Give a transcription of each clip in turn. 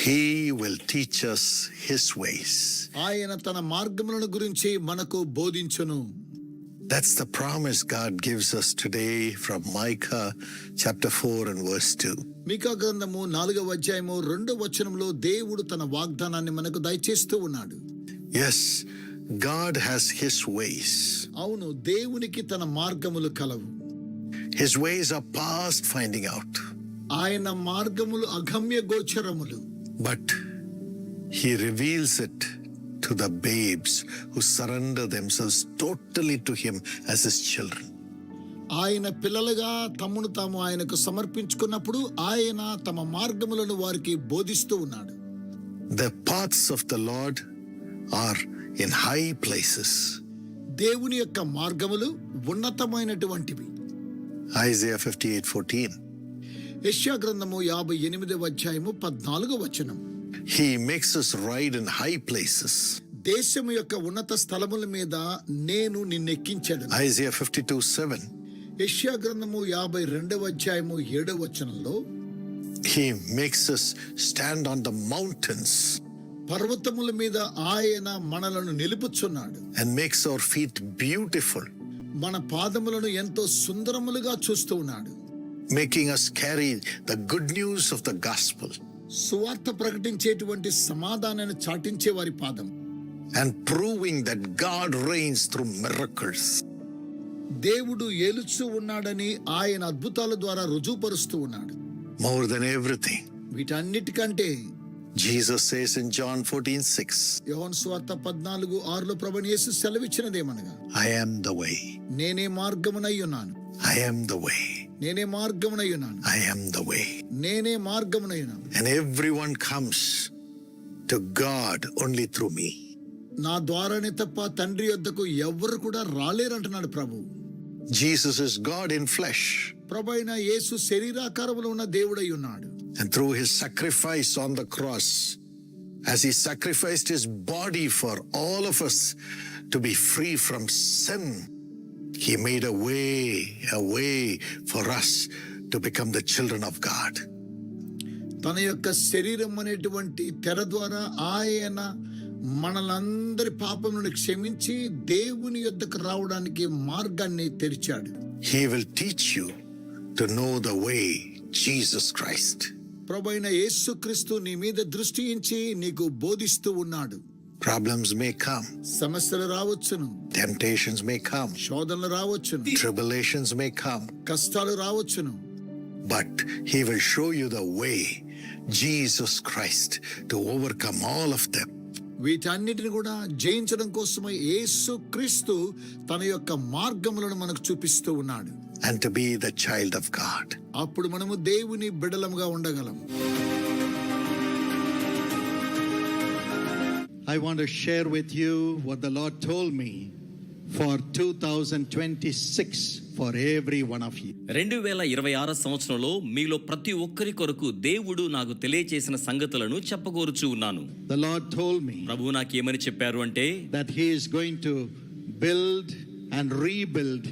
He will teach us his ways. ఆయన తన మార్గములను గురించి మనకు బోధించును. That's the promise God gives us today from Micah chapter 4 and verse 2. మీకా గ్రంథము 4వ అధ్యాయము 2వ వచనంలో దేవుడు తన వాగ్దానాన్ని మనకు దయచేస్తూ ఉన్నాడు. Yes, God has his ways. అవును, దేవునికి తన మార్గములు కలవు. His ways are past finding out. ఆయన మార్గములు అగమ్య గోచరములు. But he reveals it to the babes who surrender themselves totally to him as his children. ఆయన పిల్లలుగా తమను తాము ఆయనకు సమర్పించుకున్నప్పుడు ఆయన తమ మార్గములను వారికి బోధిస్తూ ఉన్నాడు. The paths of the Lord are in high places. దేవుని యొక్క మార్గములు ఉన్నతమైనటువంటివి. Isaiah 58:14. యెషయా గ్రంథము 58వ అధ్యాయము 14వ వచనం. He makes us ride in high places. దేశము యొక్క ఉన్నత స్థలముల మీద నేను నిన్నెక్కించెదను. Isaiah 52:7. యెషయా గ్రంథము 52వ అధ్యాయము 7వ వచనంలో He makes us stand on the mountains పర్వతముల మీద ఆయన మనలను నిలుపుచున్నాడు. and makes our feet beautiful, మన పాదములను ఎంతో సుందరములుగా చూస్తూ ఉన్నాడు. making us carry the good news of the gospel సువార్త ప్రకటించేటువంటి సమాధానాన్ని చాటించే వారి పాదం. and proving that God reigns through miracles. దేవుడు ఏలుచూ ఉన్నాడని ఆయన అద్భుతాల ద్వారా రుజువుపరుస్తూ ఉన్నాడు. More than everything, వీటన్నిటికంటే Jesus says in John 14:6, యోహాను సువార్త 14:6లో ప్రభువైన యేసు సెలవిచ్చినదేమనగా, I am the way, నేనే మార్గమునై ఉన్నాను, I am the way, నేనే మార్గమునై ఉన్నాను, I am the way. నేనే మార్గమునై ఉన్నాను. And everyone comes to God only through me. నా ద్వారానే తప్ప తండ్రి యొద్దకు ఎవ్వరు కూడా రాలేరంటున్నాడు ప్రభు. Jesus is God in flesh. ప్రభు అయిన యేసు శరీరాకారములో ఉన్న దేవుడై ఉన్నాడు. And through his sacrifice on the cross, as he sacrificed his body for all of us to be free from sin, he made a way for us to become the children of God. తన యొక్క శరీరం అనేటువంటి తెర ద్వారా ఆయన మనలందరి పాపములను క్షమించి దేవుని యొద్దకు రావడానికి మార్గాన్ని తెరిచాడు. He will teach you to know the way, Jesus Christ. ప్రభువైన యేసుక్రీస్తు నీ మీద దృష్టి ఉంచి నీకు బోధిస్తూ ఉన్నాడు. Problems may come, సమస్యలు రావచ్చును, temptations may come, శోధనలు రావచ్చును, tribulations may come, కష్టాలు రావచ్చును. but he will show you the way, Jesus Christ, to overcome all of them. వీటన్నిటిని కూడా జయించడం కోసమై యేసుక్రీస్తు తన యొక్క మార్గములను మనకు చూపిస్తూ ఉన్నాడు. And to be the child of God. అప్పుడు మనము దేవుని బిడ్డలముగా ఉండగలం. I want to share with you what the Lord told me for 2026 for every one of you. 2026 సంవత్సరంలో మీలో ప్రతి ఒక్కరి కొరకు దేవుడు నాకు తెలియచేసిన సంగతులను చెప్పగోరుచూ ఉన్నాను. The Lord told me ప్రభువు నాకు ఏమని చెప్పారు అంటే that he is going to build and rebuild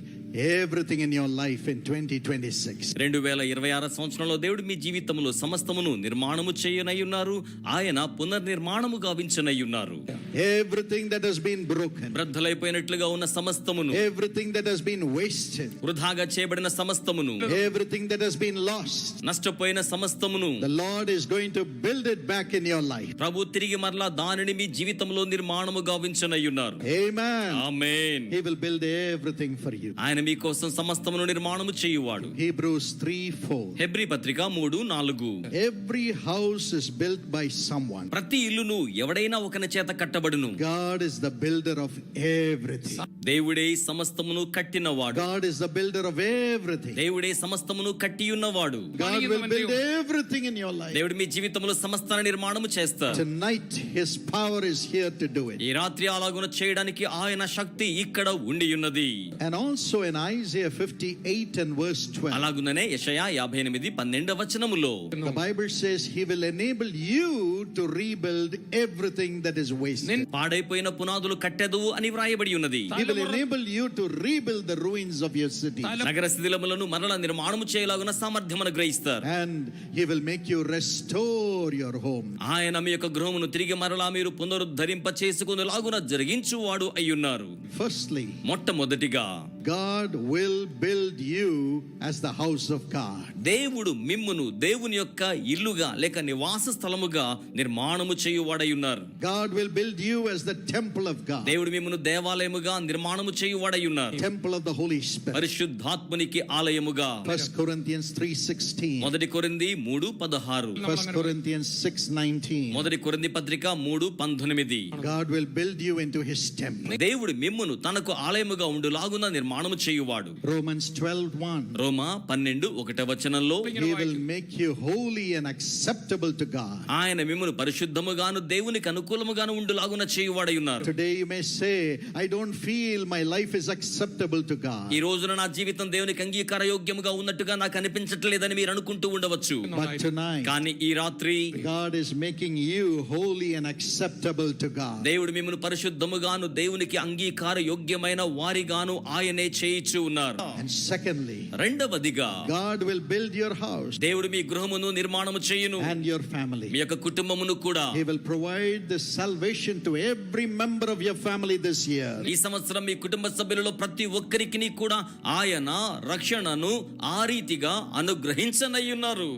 everything in your life in 2026. 2026 సంవత్సరంలో దేవుడు మీ జీవితంలో సమస్తమును నిర్మాణము చేయనై ఉన్నారు. ఆయన పునర్నిర్మాణము గావించనై ఉన్నారు. Everything that has been broken, బ్రద్దలైపోయినట్లుగా ఉన్న సమస్తమును, everything that has been wasted, వృధాగా చేయబడిన సమస్తమును, everything that has been lost, నష్టపోయిన సమస్తమును the Lord is going to build it back in your life. ప్రభు తిరిగి మరలా దానిని మీ జీవితంలో నిర్మాణము గావించనై ఉన్నారు. Amen. Amen. He will build everything for you. ఆయన మీ కోసం సమస్తమును నిర్మాణము చేయువాడు. Hebrews 3:4. హెబ్రీ పత్రిక 3:4. Every house is built by someone. ప్రతి ఇల్లును ఎవడైనా ఒకని చేత కట్టబడును. God is the builder of everything. దేవుడే సమస్తమును కట్టినవాడు. God is the builder of everything. దేవుడే సమస్తమును కట్టియున్నవాడు. God will build everything in your life. దేవుడు మీ జీవితంలో సమస్తాన్ని నిర్మాణము చేస్తాడు. Tonight his power is here to do it. ఈ రాత్రి అలాగున చేయడానికి ఆయన శక్తి ఇక్కడ ఉండి ఉన్నది. And also in Isaiah 58 and verse 12. అలాగుననే యెషయా 58:12 వచనములో The Bible says he will enable you to rebuild everything that is wasted. పాడైపోయిన పునాదులు కట్టెదవు అని వ్రాయబడి ఉన్నది. He will will enable you to rebuild the ruins of your city. నగర శిథిలములను మరలా నిర్మాణము చేయలాగున సామర్థ్యం అనుగ్రహిస్తారు. And he will make you restore your home. ఆయన మీ యొక్క గృహమును తిరిగి మరలా మీరు పునరుద్ధరింప చేసుకునేలాగున జరిగించువాడు అయ్యున్నారు. Firstly, మొట్టమొదటిగా God will build you as the house of God. దేవుడు మిమ్మును దేవుని యొక్క ఇల్లుగా లేక నివాస స్థలముగా నిర్మాణము చేయువాడై ఉన్నారు. God will build you as the temple of God. దేవుడు మిమ్మును దేవాలయముగా నిర్మాణము చేయువాడై ఉన్నారు. Temple of the Holy Spirit. పరిశుద్ధాత్మునికి ఆలయముగా. 1 Corinthians 3:16. మొదటి కొరింథీ 3:16. 1 Corinthians 6:19. మొదటి కొరింథీ పత్రిక 3:19. God will build you into his temple. దేవుడు మిమ్మును తనకు ఆలయముగా ఉండులాగున నిర్మాణము చేయువాడు. Romans 12:1. Roma 12:1 He will make you holy and acceptable to God. ఆయన మిమ్మును పరిశుద్ధముగాను దేవునికి అనుకూలముగాను ఉండులాగున చేయువాడై ఉన్నారు. Today you may say, I don't feel my life is acceptable to God. ఈ రోజున నా జీవితం దేవునికి అంగీకారయోగ్యముగా ఉన్నట్టుగా నాకు అనిపించట్లేదని మీరు అనుకుంటూ ఉండవచ్చు. But tonight, కానీ ఈ రాత్రి God is making you holy and acceptable to God. దేవుడు మిమ్మును పరిశుద్ధముగాను దేవునికి అంగీకార యోగ్యమైన వారిగాను ఆయనే చేయిచు ఉన్నారు. And secondly, రెండవదిగా God will build your house దేవుడు మీ గృహమును నిర్మాణము చేయును, and your family. మీ యొక్క కుటుంబమును కూడా. He will provide the salvation to every member of your family this year. ఈ సంవత్సరం మీ కుటుంబ సభ్యులలో ప్రతి ఒక్కరికి కూడా ఆయన రక్షణను ఆ రీతిగా అనుగ్రహించనయ్యున్నారు.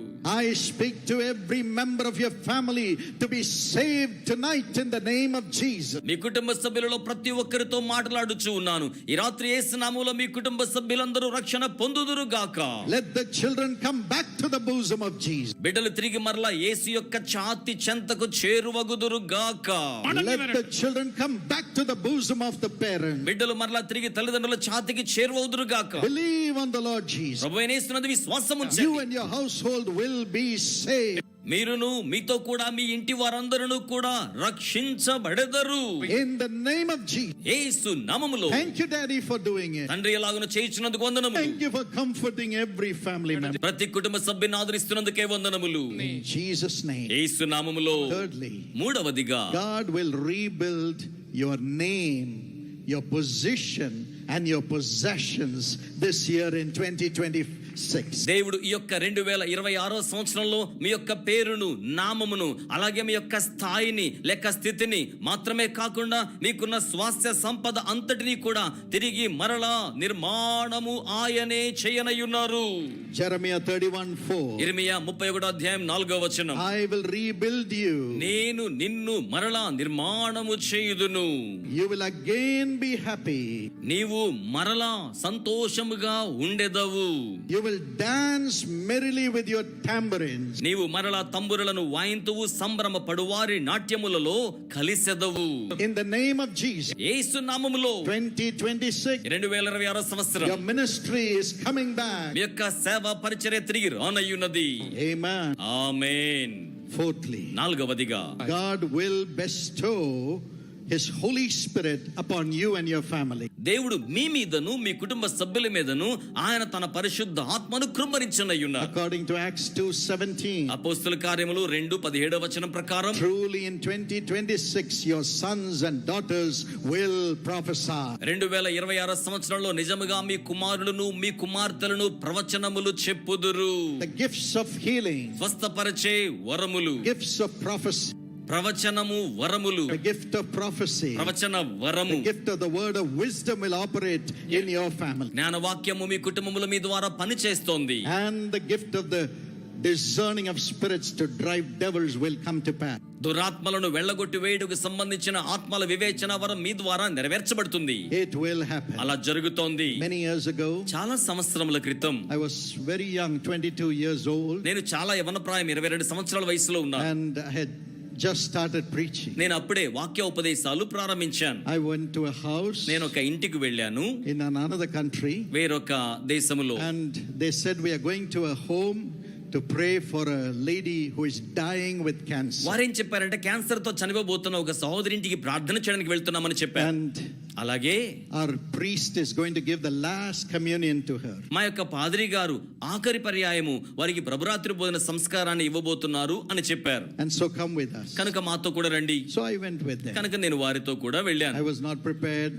I speak to every member of your family to be saved tonight in the name of Jesus. మీ కుటుంబ సభ్యులలో ప్రతి ఒక్కరితో మాట్లాడుచూ ఉన్నాను. ఈ రాత్రి యేసు నామములో మీ కుటుంబ సభ్యులందరూ రక్షణ పొందుదురు గాక. Let the children come back to the bosom of Jesus. బిడ్డలు తిరిగి మరలా యేసు యొక్క ఛాతి చెంతకు చేరువగుదురు గాక. Let the children come back to the bosom of the parents. బిడ్డలు మరలా తిరిగి తల్లిదండ్రుల ఛాతికి చేరువగుదురు గాక. Believe on the Lord Jesus. ప్రభువైన యేసునందు విశ్వాసం You ఉంచండి. and your household will be saved. మీరును మీతో కూడా మీ ఇంటి వారందరూ కూడా రక్షించబడెదరు. In the name of Jesus. యేసు నామములో. Thank you, Daddy, for doing it. తండ్రి ఎలాగున చేయించినందుకు వందనములు. Thank you for comforting every family member. ప్రతి కుటుంబ సభ్యుని ఆదరిస్తున్నందుకే వందనములు. In Jesus' name. యేసు నామములో. Thirdly, మూడవదిగా God will rebuild your name, your position, and your possessions this year in 2026. దేవుడు ఈ యొక్క 2026 సంవత్సరంలో మీ యొక్క పేరును, నామమును, అలాగే మీ యొక్క స్థాయిని లేక స్థితిని మాత్రమే కాకుండా మీకున్న స్వాస్థ్య సంపద అంతటిని కూడా తిరిగి మరలా నిర్మాణము ఆయనే చేయనయ్యున్నారు. Jeremiah 31:4. ఇర్మియా 31:4. I will rebuild you. నేను నిన్ను మరలా నిర్మాణము చేయుదును. You will again be happy. నీవు మరలా సంతోషముగా ఉండెదవు. You will dance merrily with your tambourines. నీవు మరలా తంబురలను వాయింతువు, సంభ్రమ పడువారి నాట్యములలో కలిసెదవు. In the name of Jesus. యేసు నామములో 2026. 2026 సంవత్సరం Your ministry is coming back. మీ యొక్క సేవ పరిచర్య తిరిగి రానయ్యున్నది. Amen. ఆమేన్. Fourthly, నాలుగవదిగా God will bestow His Holy Spirit upon you and your family. దేవుడు మీ మీదను మీ కుటుంబ సభ్యుల మీదను ఆయన తన పరిశుద్ధ ఆత్మను కృమ్మరించనయ్యున్నారు. According to Acts 2:17. అపోస్తల కార్యములు 2:17 ప్రకారం Truly in 2026 your sons and daughters will prophesy. 2026 సంవత్సరంలో నిజముగా మీ కుమారులను మీ కుమార్తెలను ప్రవచనములు చెప్పుదురు. The gifts of healing, స్వస్థపరిచే వరములు, gifts of prophecy, ప్రవచనము వరములు, the gift of prophecy, ప్రవచన వరము, the gift of the word of wisdom will operate in your family. జ్ఞానవాక్యము మీ కుటుంబముల మీ ద్వారా పనిచేస్తోంది. And the gift of the discerning of spirits to drive devils will come to pass. దురాత్మలను వెళ్ళగొట్టి వేయుటకు సంబంధించిన ఆత్మల వివేచన వరం మీ ద్వారా నెరవేర్చబడుతుంది. It will happen. అలా జరుగుతోంది. Many years ago, చాలా సంవత్సరముల క్రితం I was very young, 22 years old, నేను చాలా యవనప్రాయం 22 సంవత్సరాల వయసులో ఉన్నాను. and I had just started preaching. నేను అప్పుడే వాక్య ఉపదేశాలు ప్రారంభించాను. I went to a house నేను ఒక ఇంటికి వెళ్ళాను in another country, వేరొక దేశములో. and they said we are going to a home to pray for a lady who is dying with cancer. వారేం చెప్పారంటే క్యాన్సర్ తో చనిపోబోతున్న ఒక సహోదరి ఇంటికి ప్రార్థన చేయడానికి వెళ్తున్నామని చెప్పారు. And అలాగే our priest is going to give the last communion to her. మా యొక్క పాదిరి గారు ఆఖరి పర్యాయము వారికి ప్రభురాత్రి భోజన సంస్కారాన్ని ఇవ్వబోతున్నారు అని చెప్పారు. And so come with us. కనుక మాతో కూడా రండి. So I went with them. కనుక నేను వారితో కూడా వెళ్ళాను. I was not prepared.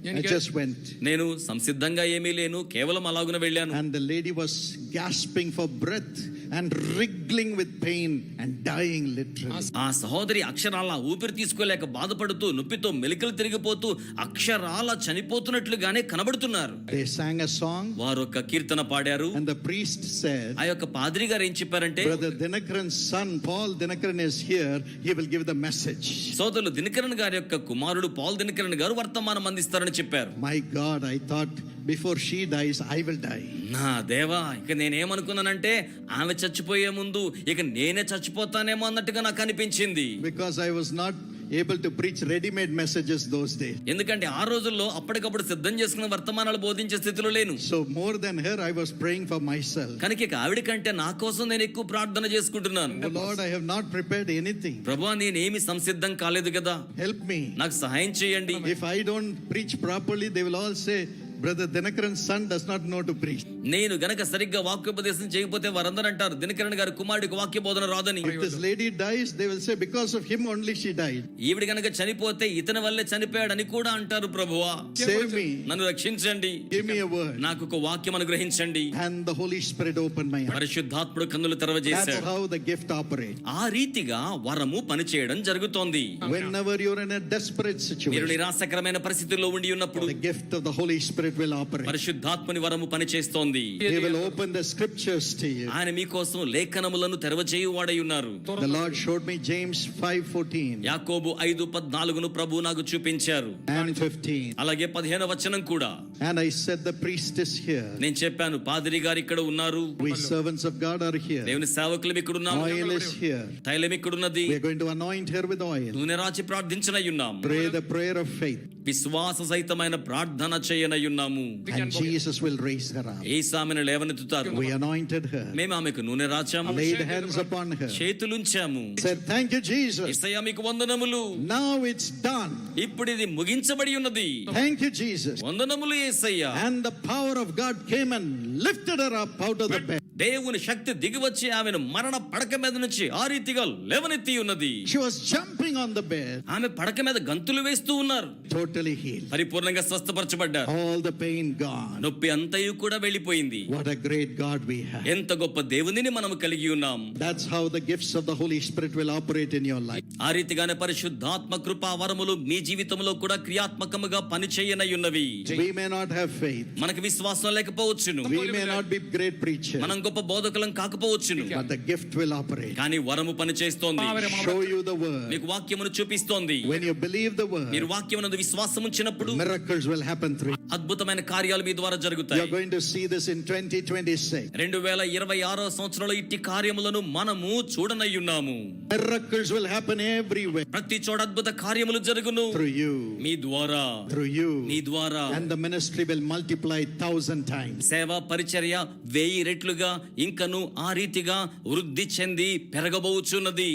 I just went. నేను సంసిద్ధంగా ఏమీ లేను, కేవలం అలాగున వెళ్ళాను. And the lady was gasping for breath and wriggling with pain and dying literally. ఆ సహోదరి అక్షరాల ఊపిరి తీసుకోలేక బాధపడుతూ నొప్పితో మెలికలు తిరిగిపోతూ అక్షరాల చనిపోతున్నట్లుగానే కనబడుతున్నారు. They sang a song వారు ఒక కీర్తన పాడారు. and the priest said, ఆ యొక్క పాద్రి గారు ఏం చెప్పారంటే, Brother Dinakaran's son Paul Dinakaran is here, he will give the message. సోదరులు దినకరన్ గారి యొక్క కుమారుడు పాల్ దినకరన్ గారు వర్తమానం అందిస్తారని చెప్పారు. My God, I thought before she dies, I will die. నా దేవా, ఇక నేనేమనుకున్నానంటే ఆమె చచ్చిపోయే ముందు ఇక నేనే చచ్చిపోతానేమో అన్నట్టుగా నాకు అనిపించింది. Because I was not able to preach ready-made messages those days. ఎందుకంటే ఆ రోజుల్లో అప్పటికప్పుడు సిద్ధం చేసుకున్న వర్తమానాలు బోధించే స్థితిలో లేను. So more than her, I was praying for myself. కనుక ఇక ఆవిడ కంటే నా కోసం నేను ఎక్కువ ప్రార్థన చేసుకుంటున్నాను. Oh Lord, I have not prepared anything. ప్రభువా, నేనేమి సంసిద్ధం కాలేదు కదా, Help me. నాకు సహాయం చేయండి. If I don't preach properly, they will all say, Brother Dinakaran's son does not know to preach. నేను గనక సరిగ్గా వాక్యోపదేశం చేయకపోతే వారందరూ అంటారు దినకరన్ గారి కుమారుడికి వాక్య బోధన రాదని. If this lady dies, they will say, because of him only she died. ఈవిడ గనక చనిపోతే ఇతని వల్లే చనిపోయాడని కూడా అంటారు. ప్రభువా, Save me. నన్ను రక్షించండి, Give me a word. నాకు ఒక వాక్యం అనుగ్రహించండి. And the Holy Spirit opened my eyes. పరిశుద్ధాత్ముడు కన్నులు That's తెరవజేశాడు. how the gift operates. ఆ రీతిగా వరము పనిచేయడం జరుగుతోంది. Whenever you're in a desperate మీరు situation, నిరాశకరమైన పరిస్థితుల్లో ఉండి ఉన్నప్పుడు the gift of the Holy Spirit will operate. పరిశుద్ధాత్మని వరము పనిచేస్తోంది. He will open the scriptures to you. ఆయన మీకోసం లేఖనములను తెరవచేయువాడై ఉన్నారు. The Lord showed me James 5:14 యాకోబు 5:14 ప్రభు నాకు చూపించారు. and 15. అలాగే 15వ వచనం కూడా. And I said, the priest is here. నేను చెప్పాను, పాదిరి గారు ఇక్కడ ఉన్నారు, We servants of God are here. దేవుని సేవకులు ఇక్కడ ఉన్నాము, Oil is here. తైలం ఇక్కడ ఉన్నది, We are going to anoint her with oil. నూనె రాచి ప్రార్థించనై ఉన్నాం, Pray the prayer of faith. విశ్వాస సహితమైన ప్రార్థన చేయనై ఉన్నాము. And Jesus will raise her up. యేసు ఆమెను లేవనెత్తుతారు. We anointed her. మేము ఆమెకు నూనె రాచాము, Laid hands upon her. చేతులుంచాము, Said, thank you, Jesus. యేసయ్యా మీకు వందనములు, Now it's done. ఇప్పుడు ఇది ముగించబడి ఉన్నది. Thank you, Jesus. వందనములు యేసయ్యా. And the power of God came and lifted her up out of the bed. దేవుని శక్తి దిగివచ్చి ఆమెను మరణ పడక మీద నుంచి ఆ రీతిగా లేవనెత్తి ఉన్నది. She was jumping on the bed, ఆమె పడక మీద గంతులు వేస్తూ ఉన్నారు. totally healed. పరిపూర్ణంగా స్వస్థపరచబడ్డారు. All the pain gone. నొప్పి అంతయు కూడా వెళ్ళిపోయింది. What a great God we have. ఎంత గొప్ప దేవునిని మనము కలిగి ఉన్నాం. That's how the gifts of the Holy Spirit will operate in your life. ఆ రీతిగానే పరిశుద్ధాత్మ కృపా వరములు మీ జీవితంలో కూడా క్రియాత్మకముగా పనిచేయనై ఉన్నవి. We may not have faith. మనకు విశ్వాసం లేకపోవచ్చును, We may not be great preachers. మనం గొప్ప బోధకులం కాకపోవచ్చును, But the gift will operate. కానీ వరము పనిచేస్తోంది. Show you the word. మీకు వాక్యమును చూపిస్తోంది. When you believe the మీరు word, వాక్యమునందు విశ్వాసం ఉంచినప్పుడు miracles will happen through you. అద్భుతమైన కార్యాలు మీ ద్వారా జరుగుతాయి. You're going to see this in 2026. 2026 సంవత్సరంలో ఇట్టి కార్యములను మనము చూడనయ్యున్నాము. Miracles will happen everywhere. ప్రతి చోట అద్భుత కార్యములు జరుగును Through you. మీ ద్వారా, Through you. మీ ద్వారా. And the ministry will multiply 1,000 times. సేవా పరిచర్య 1000 రెట్లుగా ఇంకను ఆ రీతిగా వృద్ధి చెంది పెరగబోచున్నది.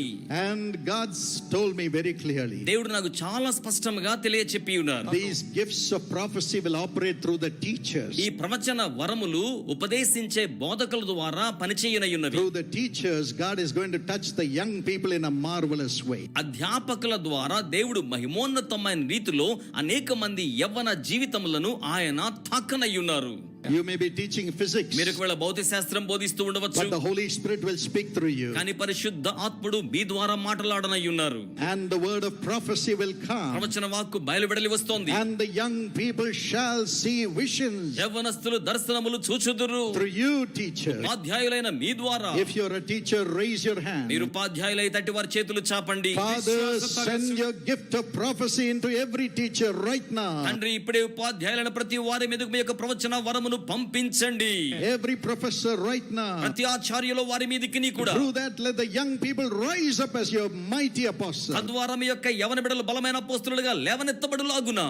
And God told me very clearly, దేవుడు నాకు చాలా స్పష్టంగా తెలియచెప్పి ఉన్నారు. these gifts of prophecy will operate through the teachers. ఈ ప్రవచన వరములు ఉపదేశించే బోధకుల ద్వారా పనిచేయనయున్నవి. Through the teachers, God is going to touch the young people in a marvelous way. అధ్యాపకుల ద్వారా దేవుడు మహిమోన్నతమైన రీతిలో అనేక మంది యవ్వన జీవితములను ఆయన తాకనయ్యున్నారు. You may be teaching physics, మీరు ఒకవేళ భౌతిక శాస్త్రం బోధిస్తూ ఉండవచ్చు, but the Holy Spirit will speak through you. కానీ పరిశుద్ధ ఆత్ముడు మీ ద్వారా మాట్లాడనయ్యున్నారు. And the word of prophecy will come. ప్రవచన వాక్కు బయలువెడలి వస్తోంది. And the young people shall see visions యవ్వనస్తులు దర్శనములు చూచుదురు. through you, teachers. ఉపాధ్యాయులైన మీ ద్వారా. If you're a teacher, raise your hand. మీరు ఉపాధ్యాయులై తట్టి వారి చేతులు చాపండి. Fathers, send your gift of prophecy into every teacher right now. తండ్రి, ఇప్పుడే ఉపాధ్యాయులైన ప్రతి వారి మీదకు మీ యొక్క ప్రవచన వరమును పంపించండి. Every professor right now. ప్రతి ఆచార్యుల వారి మీదకి నీ కూడా. Through that, let the young people rise up as your mighty apostles. తద్వారా మీ యొక్క యవన బిడ్డలు బలమైన అపోస్తలులుగా లేవనెత్తబడులాగునా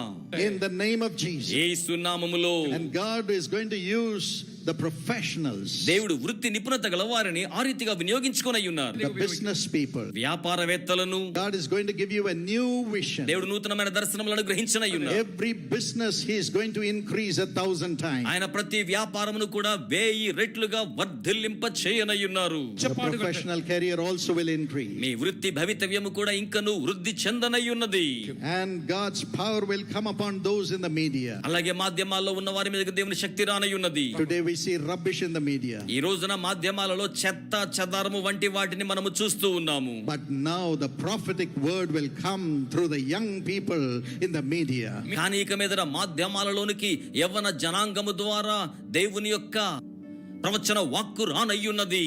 In the name of Jesus. యేసు నామములో. And God is going to use the professionals, దేవుడు వృత్తి నిపుణత గల వారిని ఆ రీతిగా వినియోగించుకొని ఉన్నారు. the business people. వ్యాపారవేత్తలను God is going to give you a new vision. దేవుడు నూతనమైన దర్శనములను గ్రహించనై ఉన్నారు. Every business He is going to increase 1,000 times. ఆయన ప్రతి వ్యాపారమును కూడా 1000 రెట్లుగా వర్ధిల్లింప చేయనై ఉన్నారు. The professional career also will increase. మీ వృత్తి భవితవ్యము కూడా ఇంకను వృద్ధి చెందనై ఉన్నది. And God's power will come upon those in the media. అలాగే మాధ్యమాల్లో ఉన్న వారి మీద దేవుని శక్తి రానై ఉన్నది. Today we see rubbish in the media. ఈ రోజున మాధ్యమాలలో చెత్త చెదారము వంటి వాటిని మనము చూస్తూ ఉన్నాము. But now the prophetic word will come through the young people in the media. కానీ ఇక మీద మాధ్యమాలలోనికి యవ్వన జనాంగము ద్వారా దేవుని యొక్క ప్రవచన వాక్కు రానయ్యున్నది.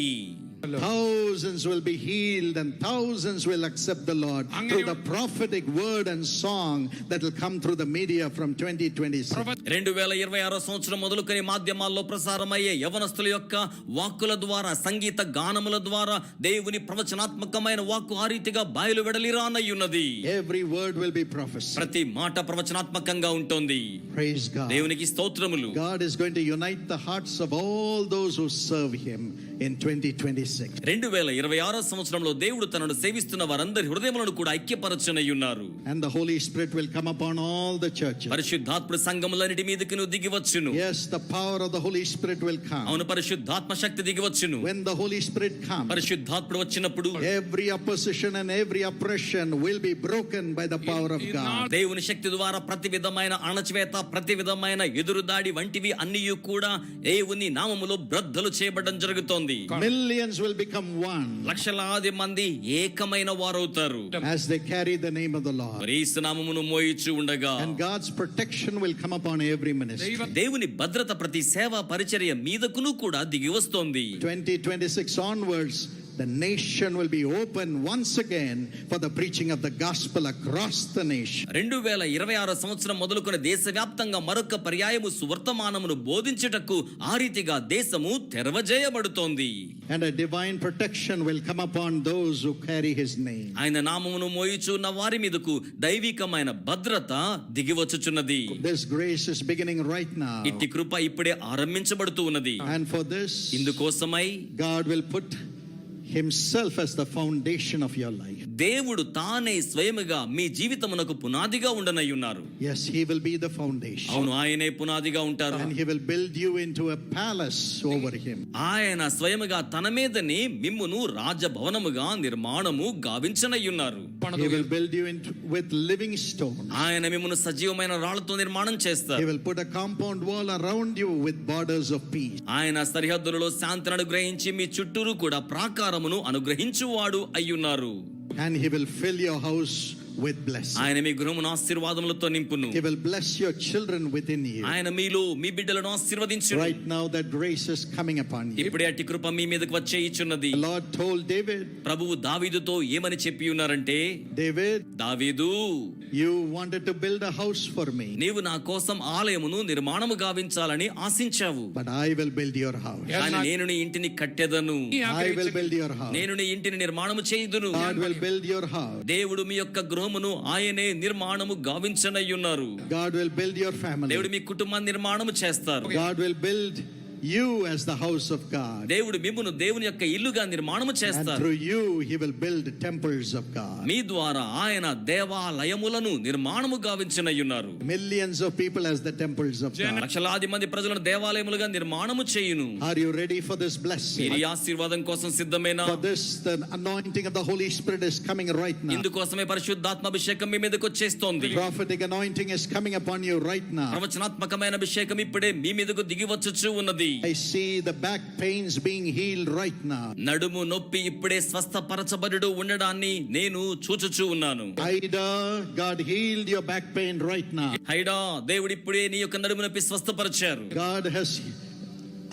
Thousands will be healed and thousands will accept the Lord through the prophetic word and song that will come through the media from 2026. 2026 సంవత్సరం మొదలుకొని మాధ్యమాల్లో ప్రసారమయ్యే యవనస్తుల యొక్క వాక్కుల ద్వారా, సంగీత గానముల ద్వారా దేవుని ప్రవచనాత్మకమైన వాక్కు ఆ రీతిగా బయలు వెడలిరానయ్యున్నది. Every word will be prophesied. ప్రతి మాట ప్రవచనాత్మకంగా ఉంటుంది. Praise God. దేవునికి స్తోత్రములు. God is going to unite the hearts of all those who serve Him in 2026. 2026 సంవత్సరంలో దేవుడు తనను సేవిస్తున్న వారందరి హృదయములను కూడా ఐక్యపరచనయ్యున్నారు. And the Holy Spirit will come upon all the churches. పరిశుద్ధాత్మ సంఘములన్నిటి మీదకి దిగివచ్చును. Yes, the power of the Holy Spirit will come. అవును, పరిశుద్ధాత్మ శక్తి దిగివచ్చును. When the Holy Spirit comes, పరిశుద్ధాత్ముడు వచ్చినప్పుడు every opposition and every oppression will be broken by the power of God. దేవుని శక్తి ద్వారా ప్రతి విధమైన అణచివేత, ప్రతి విధమైన ఎదురుదాడి వంటివి అన్ని కూడా దేవుని నామములో బ్రద్దలు చేయబడడం జరుగుతోంది. Millions will become one లక్షలాది మంది ఏకమైన వారవుతారు as they carry the name of the Lord. యేసు నామమును మోయిచు ఉండగా. And God's protection will come upon every ministry. దేవుని భద్రత ప్రతి సేవా పరిచర్య మీదకును కూడా దిగి వస్తోంది. 2026 onwards, the nation will be open once again for the preaching of the gospel across the nation. 2026 సంవత్సరం మొదలుకొని దేశవ్యాప్తంగా మరొక పర్యాయము సువర్తమానమును బోధించుటకు ఆ రీతిగా దేశము తెరవజేయబడుతోంది. And a divine protection will come upon those who carry His name. ఆయన నామమును మోయిచున్న వారి మీదకు దైవికమైన భద్రత దిగివచ్చుచున్నది. This grace is beginning right now. ఇట్టి కృప ఇప్పుడే ఆరంభించబడుతూ ఉన్నది. And for this, ఇందుకోసమై God will put Himself as the foundation of your life. దేవుడు తానే స్వయముగా మీ జీవితమునకు పునాదిగా ఉండనై ఉన్నారు. Yes, He will be the foundation. అవును, ఆయనే పునాదిగా ఉంటారు. And He will build you into a palace over Him. ఆయన స్వయముగా తన మీదని మిమ్మును రాజభవనముగా నిర్మాణము గావించనై ఉన్నారు. He will build you with living stones. ఆయన మిమ్మును సజీవమైన రాళ్లతో నిర్మాణం He చేస్తారు. will put a compound wall around you with borders of peace. ఆయన సరిహద్దులలో శాంతిని అనుగ్రహించి మీ చుట్టూరు కూడా ప్రాకారమును అనుగ్రహించువాడు అయ్యున్నారు. And He will fill your house with blessing. ఆయన మీ గృహమును ఆశీర్వాదములతో నింపును. He will bless your children within you. ఆయన మీలో మీ బిడ్డలను ఆశీర్వదించును. Right now that grace is coming upon you. ఇప్పుడే అట్టి కృప మీ మీదకు వచ్చే ఇచ్చున్నది. The Lord told David, ప్రభువు దావీదుతో ఏమని చెప్పి ఉన్నారంటే, David, దావీదు, you wanted to build a house for me, నీవు నా కోసం ఆలయమును నిర్మాణము గావించాలని ఆశించావు. but I will build your house. కానీ నేను నీ ఇంటిని కట్టెదను. I will build your house. నేను నీ ఇంటిని నిర్మాణము చేయుదును. God will build your house. దేవుడు మీ యొక్క గృహమును ఆయనే నిర్మాణము గావించనయ్యున్నారు. God will build your family. దేవుడు మీ కుటుంబాన్ని నిర్మాణము చేస్తారు. God will build you as the house of God. దేవుడు మిమ్మును దేవుని యొక్క ఇల్లుగా నిర్మాణము And చేస్తారు. through you He will build temples of God. మీ ద్వారా ఆయన దేవాలయములను నిర్మాణము గావించనయ్యున్నారు. Millions of people as the temples of God. లక్షలాది మంది ప్రజలను దేవాలయములుగా నిర్మాణము చేయును. Are you ready for this blessing? మీరు ఈ ఆశీర్వాదం కోసం సిద్ధమేనా? For this, the anointing of the Holy Spirit is coming right now. ఇందుకోసమే పరిశుద్ధాత్మ అభిషేకం మీ మీదకి వచ్చేస్తోంది. Prophetic anointing is coming upon you right now. ప్రవచనాత్మకమైన అభిషేకం ఇప్పుడే మీ మీదకు దిగి వచ్చుచు ఉన్నది. I see the back pains being healed right now. నడుము నొప్పి ఇప్పుడే స్వస్థపరచబడుతూ ఉండడాన్ని నేను చూచుచూ ఉన్నాను. Ida, God healed your back pain right now. హైడా, దేవుడు ఇప్పుడే నీ యొక్క నడుము నొప్పి స్వస్థపరిచారు. God has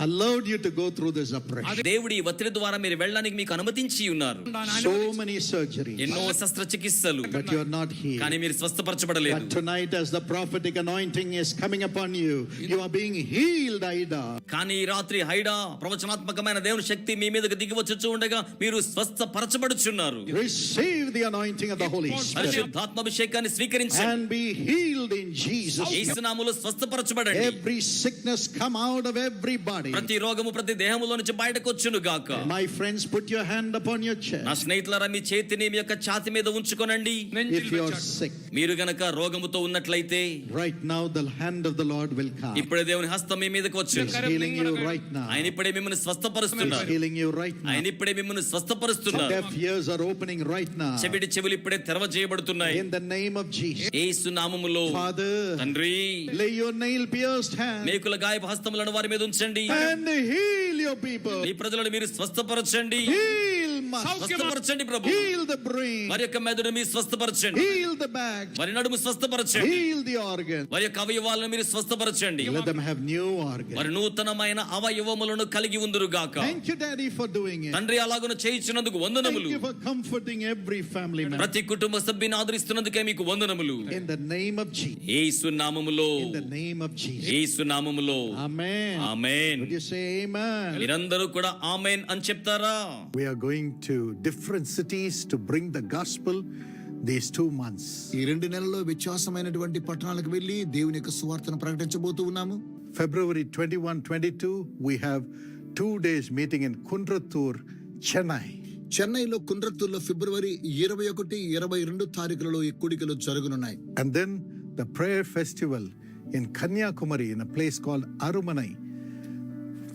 allowed you to go through this oppression. దేవుడి ఒత్తిడి ద్వారా మీరు వెళ్ళడానికి మీకు అనుమతించి ఉన్నారు. So many surgeries, ఎన్నో శస్త్రచికిత్సలు, but you are not healed. కానీ మీరు స్వస్థపరచబడలేదు. But tonight, as the prophetic anointing is coming upon you, you are being healed, Ida. కానీ ఈ రాత్రి హైడా ప్రవచనాత్మకమైన దేవుని శక్తి మీ మీదకి దిగి వచ్చుచూ ఉండగా మీరు స్వస్థపరచబడుచున్నారు. Receive the anointing of the Holy Spirit పరిశుద్ధాత్మాభిషేకాన్ని స్వీకరించండి. and be healed in Jesus' name. యేసు నామములో స్వస్థపరచబడండి. Every sickness come out of every body. body. ప్రతి రోగము ప్రతి దేహములో నుంచి బయటకు వచ్చును గాక. My friends, put your hand upon your chest. నా స్నేహితులారా, మీ చేతిని మీ యొక్క ఛాతి మీద ఉంచుకోనండి. If you are sick, మీరు గనక రోగముతో ఉన్నట్లయితే right now the hand of the Lord will come. ఇప్పుడే దేవుని హస్తం మీ మీదకి వచ్చును. He's healing you right now. ఆయన ఇప్పుడే మిమ్మల్ని స్వస్థపరుస్తున్నారు. He's healing you right now. ఆయన ఇప్పుడే మిమ్మల్ని స్వస్థపరుస్తున్నారు. Deaf ears are opening right now. చెవిటి చెవులు ఇప్పుడే తెరవ చేయబడుతున్నాయి. In the name of Jesus. యేసు నామములో Father, తండ్రి, lay your nail pierced hand మేకుల గాయపు హస్తములను వారి మీద ఉంచండి. and heal your people. ఈ ప్రజలను మీరు స్వస్థపరచండి. Heal స్వస్థపరచండి ప్రభు. Heal the brain. వారి యొక్క మెదడును మీరు స్వస్థపరచండి. Heal the back. వారి నడుము స్వస్థపరచండి. Heal the organ. వారి యొక్క అవయవాలను మీరు స్వస్థపరచండి. Let them have new organs. వారి నూతనమైన అవయవములను కలిగి ఉందురు గాక. Thank you, Daddy, for doing it. తండ్రి అలాగున చేయించినందుకు Thank వందనములు. you for comforting every family member. ప్రతి కుటుంబ సభ్యుని ఆదరిస్తున్నందుకే మీకు వందనములు. In the name of Jesus. యేసు నామములో. In the name of Jesus. యేసు నామములో. Amen. Amen. Would you say amen? మీరందరూ కూడా ఆమేన్ అని చెప్తారా? We are going to different cities to bring the gospel these 2 months. ఈ 2 నెలల్లో వ్యత్యాసమైనటువంటి పట్టణాలకు వెళ్లి దేవుని యొక్క సువార్తను ప్రకటించబోతూ ఉన్నాము. February 21, 22, we have 2 days meeting in Kundratur, Chennai. చెన్నైలో కుండ్రత్తూర్లో ఫిబ్రవరి 21, 22 తారీఖులలో ఈ కూడికలు జరుగునున్నాయి. And then the prayer festival in Kanyakumari in a place called Arumanai,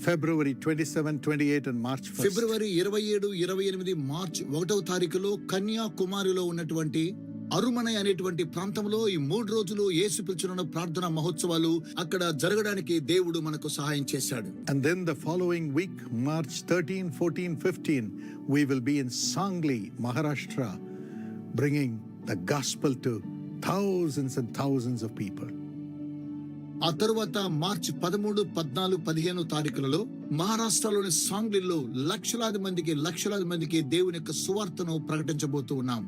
February 27, 28 and March 1st. February 27, 28, March 1వ తారీఖులో కన్యాకుమారిలో ఉన్నటువంటి అరుమనై అనేటువంటి ప్రాంతంలో ఈ 3 రోజులు యేసు పిలుచున్న ప్రార్థన మహోత్సవాలు అక్కడ జరగడానికి దేవుడు మనకు సహాయం చేశాడు. And then the following week, March 13, 14, 15, we will be in Sangli, Maharashtra, bringing the gospel to thousands and thousands of people. ఆ తరువాత మార్చి 13, 14, 15 తారీఖులలో మహారాష్ట్రలోని సాంగ్లీలో లక్షలాది మందికి దేవుని యొక్క సువార్తను ప్రకటించబోతూ ఉన్నాం.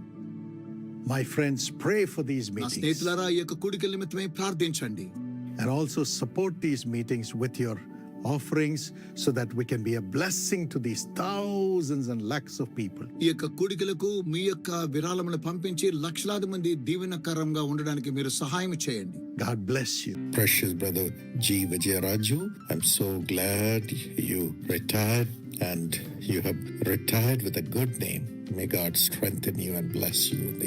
My friends, pray for these నా meetings స్నేహితులారా, ఈ యొక్క కూడికల నిమిత్తమై ప్రార్థించండి. and also support these meetings with your offerings so that we can be a blessing to these thousands and lakhs of people. ఈ యొక్క కూడికలకు మీ యొక్క విరాళములను పంపించి లక్షలాది మంది దీవెనకరంగా ఉండడానికి మీరు సహాయం చేయండి. God bless you. Precious brother G. Vijayaraju, I'm so glad you retired and you have retired with a good name. May God strengthen you and bless you in the